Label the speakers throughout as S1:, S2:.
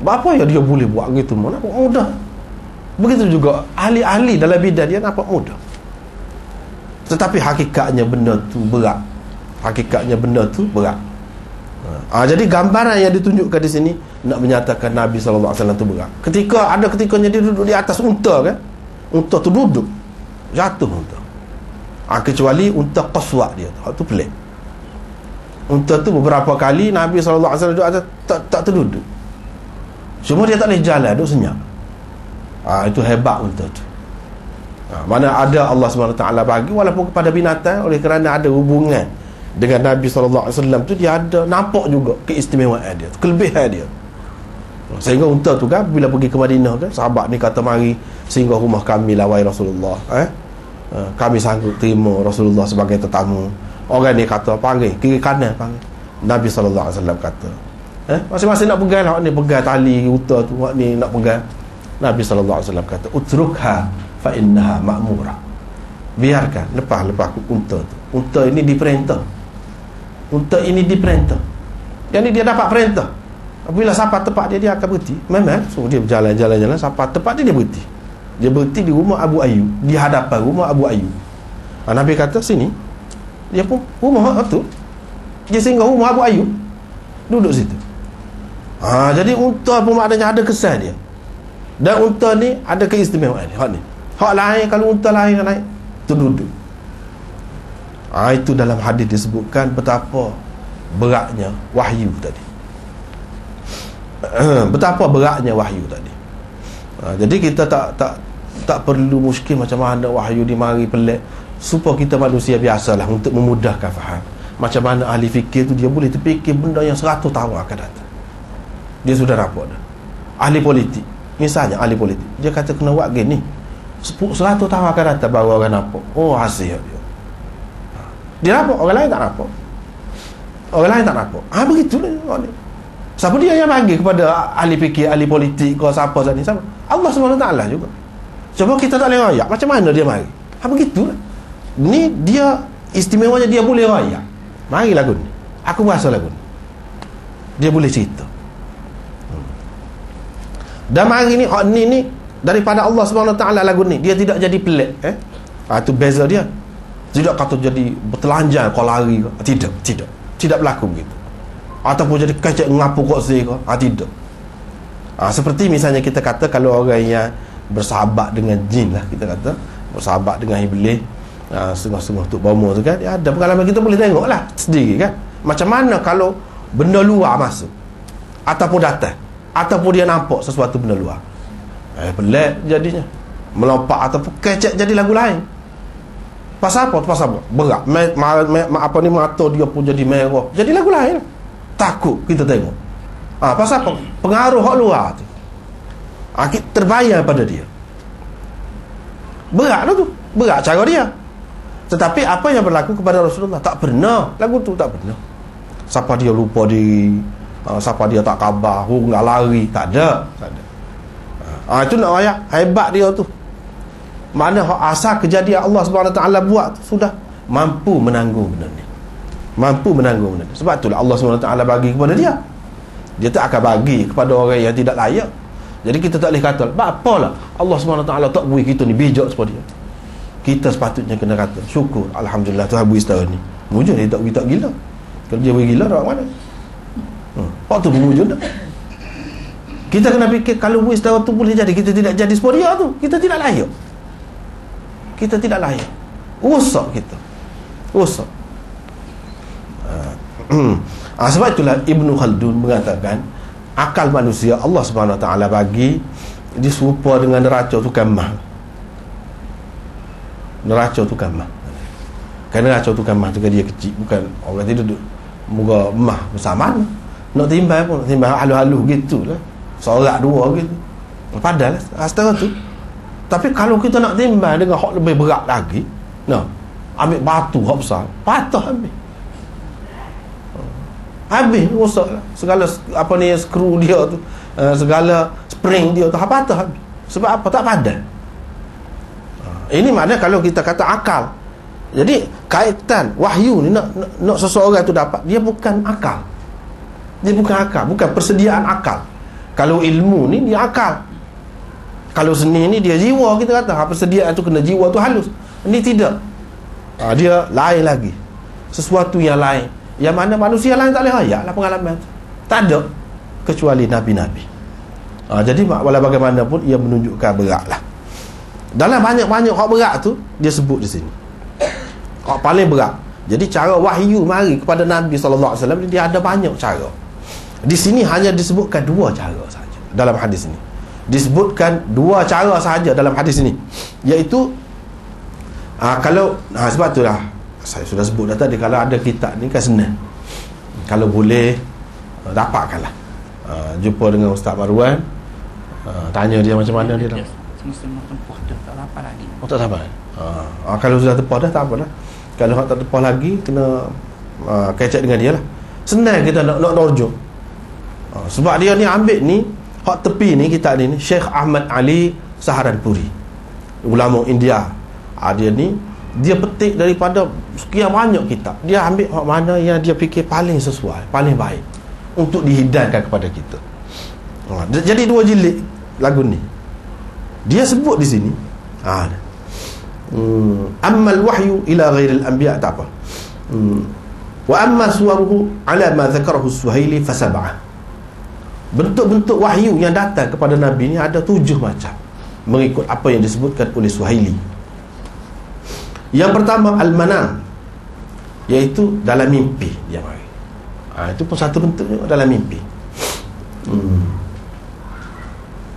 S1: Apa yang dia boleh buat gitu? Nampak mudah. Begitu juga ahli-ahli dalam bidang dia nampak mudah. Tetapi hakikatnya benda tu berat. Hakikatnya benda tu berat. Jadi gambaran yang ditunjukkan di sini nak menyatakan Nabi SAW tu berat. Ketikanya dia duduk di atas unta kan. Unta tu duduk, jatuh unta. Kecuali unta qaswa dia tu pelik. Unta tu beberapa kali Nabi SAW duduk atas, tak terduduk. Cuma dia tak boleh jalan, duduk senyap. Itu hebat unta tu. Mana ada Allah SWT bagi, walaupun kepada binatang, oleh kerana ada hubungan dengan Nabi SAW tu, dia ada nampak juga keistimewaan dia, kelebihan dia. Sehingga unta tu kan, bila pergi ke Madinah kan, sahabat ni kata, mari sehingga rumah kami lah wahai Rasulullah, kami sanggup terima Rasulullah sebagai tetamu. Orang ni kata, panggil kiri kanan, panggil. Nabi SAW kata, masing-masing nak pegang, hak ni pegang tali unta tu, hak ni nak pegang. Nabi SAW kata, utrukha fa innaha ma'murah. Biarkan, lepas unta tu. Unta ini diperintah. Unta ini diperintah. Yang ni dia dapat perintah. Apabila sampai tempat dia akan berhenti. Memang, so dia berjalan-jalan sampai tempat dia berhenti. Dia berhenti di rumah Abu Ayyub, di hadapan rumah Abu Ayyub. Nabi kata, sini. Dia pun rumah tu. Dia singgah rumah Abu Ayyub, duduk situ. Jadi unta pun maknanya ada kesan dia. Dan unta ni ada keistimewaan ni. Hak lain, kalau unta lain naik, tu duduk. Itu dalam hadis disebutkan betapa beratnya wahyu tadi. Betapa beratnya wahyu tadi. Jadi kita tak perlu muskil macam mana wahyu di mari pelik, supaya kita manusia biasalah untuk memudahkan faham. Macam mana ahli fikir tu dia boleh terfikir benda yang 100 tahun akan datang. Dia sudah nampak dah. Ahli politik, misalnya ahli politik, dia kata kena buat gini, 100 tahun akan datang baru orang nampak. Hasil dia. Dia nampak, orang lain tak nampak. Orang lain tak nampak. Begitulah orang ni. Siapa dia yang bagi kepada ahli fikir, ahli politik, kau siapa saat ni? Siapa? Allah SWT juga. Coba kita tak boleh rayak, macam mana dia mari? Begitulah. Ni dia istimewanya, dia boleh rayak. Mari lagu ni. Aku berasa lagu ni. Dia boleh cerita. Dan mari ni, ni daripada Allah SWT lagu ni. Dia tidak jadi pelik. Itu beza dia. Tidak kata jadi bertelanjang kau lari ke. Tidak berlaku begitu. Ataupun jadi kacak ngapu kok ke. Tidak. Seperti misalnya kita kata, kalau orang yang bersahabat dengan jin lah, kita kata bersahabat dengan iblis, setengah-setengah untuk bomo tu kan, ada pengalaman, kita boleh tengok lah sendiri kan, macam mana kalau benda luar masuk ataupun datang, ataupun dia nampak sesuatu benda luar, pelik jadinya, melompat ataupun kecek jadi lagu lain. Pasal apa? Berat. Apa ni, mata dia pun jadi merah, jadi lagu lain. Takut kita tengok. Pasal apa? Pengaruh hak luar tu. Terbayar pada dia. Berat lah tu. Berat cara dia. Tetapi apa yang berlaku kepada Rasulullah? Tak pernah. Lagu tu tak pernah. Siapa dia lupa diri, siapa dia tak khabar, nak lari, tak ada. Itu nak ayat hebat dia tu. Mana asal kejadian Allah SWT buat tu, sudah mampu menanggung benda ni. Mampu menanggung benda ni. Sebab itulah Allah SWT bagi kepada dia. Dia tak akan bagi kepada orang yang tidak layak. Jadi kita tak boleh kata, apalah Allah SWT tak beri kita ni bijak seperti dia. Kita sepatutnya kena kata, syukur, Alhamdulillah Tuhan beri setahun ni. Mujur dia tak beri tak gila. Kalau dia beri gila, orang mana? Waktu pun mujur dah. Kita kena fikir, kalau beri setahun tu boleh jadi, kita tidak jadi seperti dia tu, kita tidak layak. Kita tidak layak. Rosak kita. Rosak. Sebab itulah Ibn Khaldun mengatakan, akal manusia Allah SWT bagi diserupa dengan neraca tukang mah. Neraca tukang mah. Kerana neraca tukang mah juga dia kecil, bukan orang tidak duduk muka mah bersama. Nak timbang pun, nak timbang halus-halus gitulah, seorang dua gitu, padahal setara tu. Tapi kalau kita nak timbang dengan hak lebih berat lagi, ambil batu hak besar, patah habis rosak lah. Segala apa ni, skru dia tu, segala spring dia tu patah habis. Sebab apa? Tak padan. Ini maknanya kalau kita kata akal. Jadi kaitan wahyu ni nak seseorang tu dapat, dia bukan akal. Dia bukan akal, bukan persediaan akal. Kalau ilmu ni dia akal, kalau seni ni dia jiwa. Kita kata persediaan tu kena jiwa tu halus. Ini tidak. Dia lain lagi, sesuatu yang lain, yang mana manusia lain tak boleh rayak lah pengalaman tu. Tak ada kecuali Nabi-Nabi. Jadi walau bagaimanapun ia menunjukkan berat lah. Dalam banyak-banyak hak berat tu dia sebut di sini hak paling berat. Jadi cara wahyu mari kepada Nabi SAW dia ada banyak cara. Di sini hanya disebutkan 2 cara saja dalam hadis ini. Disebutkan 2 cara sahaja dalam hadis ini, iaitu kalau sebab itulah saya sudah sebut dah tadi, kalau ada kitab ni kan senang, kalau boleh dapatkanlah. Jumpa dengan Ustaz Marwan, tanya dia macam mana dia dah.
S2: Semua tempoh dah tak dapat lagi.
S1: Tak dapat. Kalau sudah tempoh dah tak apalah. Kalau tak tempoh lagi kena kecek dengan dia lah. Senang kita nak rujuk. Sebab dia ni ambil ni hak tepi ni, kitab ni Syekh Ahmad Ali Saharanpuri, ulama India. Dia ni dia petik daripada sekian banyak kitab, dia ambil hak mana yang dia fikir paling sesuai, paling baik untuk dihidangkan kepada kita. Jadi 2 jilid lagu ni dia sebut di sini. Ammal wahyu ila ghairil anbiya, tak apa. Wa amma suwaruhu ala ma dzakarahu Suhaili fasab'ah. Bentuk-bentuk wahyu yang datang kepada Nabi ni ada 7 macam, mengikut apa yang disebutkan oleh Suhaili. Yang pertama al-manam, iaitu dalam mimpi dia mari. Itu pun satu bentuknya, dalam mimpi.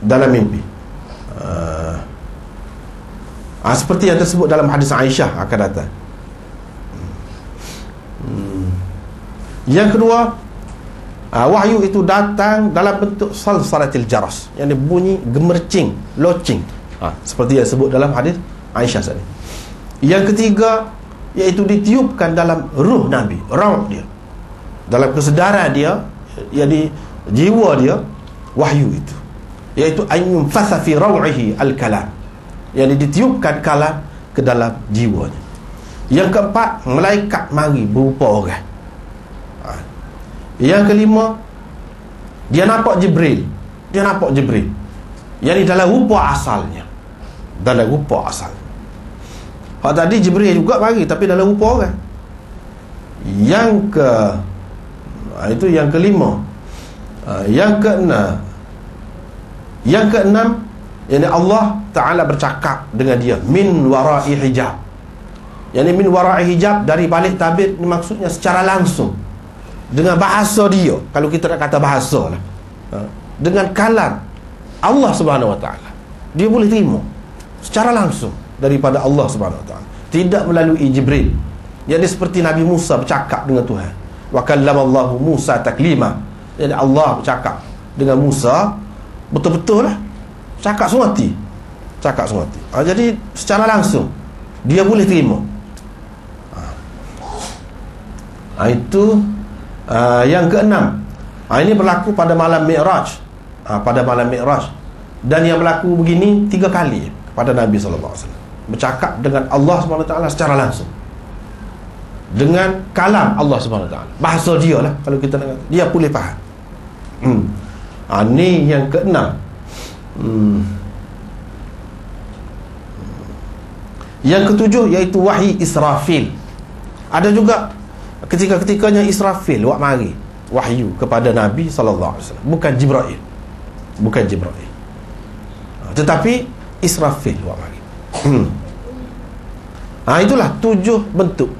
S1: Dalam mimpi. Seperti yang tersebut dalam hadis Aisyah akan datang. Yang kedua, wahyu itu datang dalam bentuk salsalatil jaras, yang bunyi gemercing, locing, seperti yang disebut dalam hadis Aisyah tadi. Yang ketiga, iaitu ditiupkan dalam ruh Nabi, rauh dia, dalam kesedaran dia, jadi jiwa dia, wahyu itu, iaitu ayyum fasa fi rau'ihi al-kalam, yang ditiupkan kalam ke dalam jiwanya. Yang keempat, malaikat mari berupa orang. Yang kelima, dia nampak Jibril. Yang ni dalam rupa asalnya, hak tadi Jibril juga mari tapi dalam rupa orang. Itu yang kelima. Yang keenam, yani Allah Ta'ala bercakap dengan dia min wara'i hijab. Yani min wara'i hijab, dari balik tabir, ni maksudnya secara langsung, dengan bahasa dia, kalau kita nak kata bahasa lah, dengan kalam Allah Subhanahu Wa Ta'ala, dia boleh terima secara langsung daripada Allah Subhanahu Wa Ta'ala, tidak melalui Jibril. Jadi seperti Nabi Musa bercakap dengan Tuhan, wa kallamallahu Musa taklima. Jadi Allah bercakap dengan Musa betul-betul lah, cakap sungati. Jadi secara langsung dia boleh terima. Itu yang keenam. Ini berlaku pada malam Mi'raj. Dan yang berlaku begini 3 kali pada Nabi SAW, bercakap dengan Allah SWT secara langsung, dengan kalam Allah SWT, bahasa dia lah, kalau kita nak, dia boleh faham. Ini yang keenam. Yang ketujuh, iaitu wahyi Israfil. Ada juga ketika-ketikanya Israfil wak mari wahyu kepada Nabi SAW, bukan Jibril, tetapi Israfil wak mari. Itulah 7 bentuk.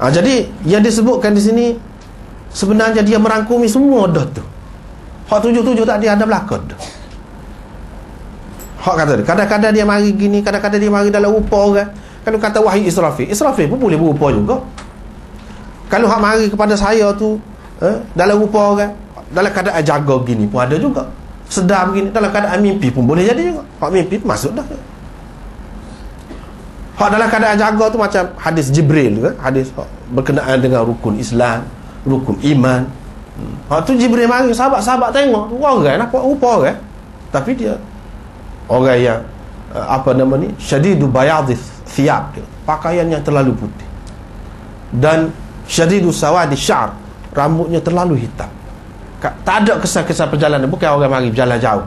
S1: Jadi yang disebutkan di sini sebenarnya dia merangkumi semua dah tu. Hak 7 tak ada belakang dah. Hak kata dia, kadang-kadang dia mari gini, kadang-kadang dia mari dalam rupa orang. Kalau kata wahyu Israfil pun boleh berupa juga. Kalau hak mari kepada saya tu dalam rupa orang, dalam keadaan jaga gini pun ada juga. Sedar begini, dalam keadaan mimpi pun boleh jadi juga. Hak mimpi tu masuk dah. Hak dalam keadaan jaga tu macam hadis Jibril ke, hadis berkenaan dengan rukun Islam, rukun iman. Hak tu Jibril mari, sahabat-sahabat tengok tu orang nampak rupa orang, tapi dia orang yang syadidu bayadhi thiyab, pakaian yang terlalu putih, dan syadidu sawadi sya'r, rambutnya terlalu hitam. Tak ada kesan-kesan perjalanan. Bukan orang mari berjalan jauh.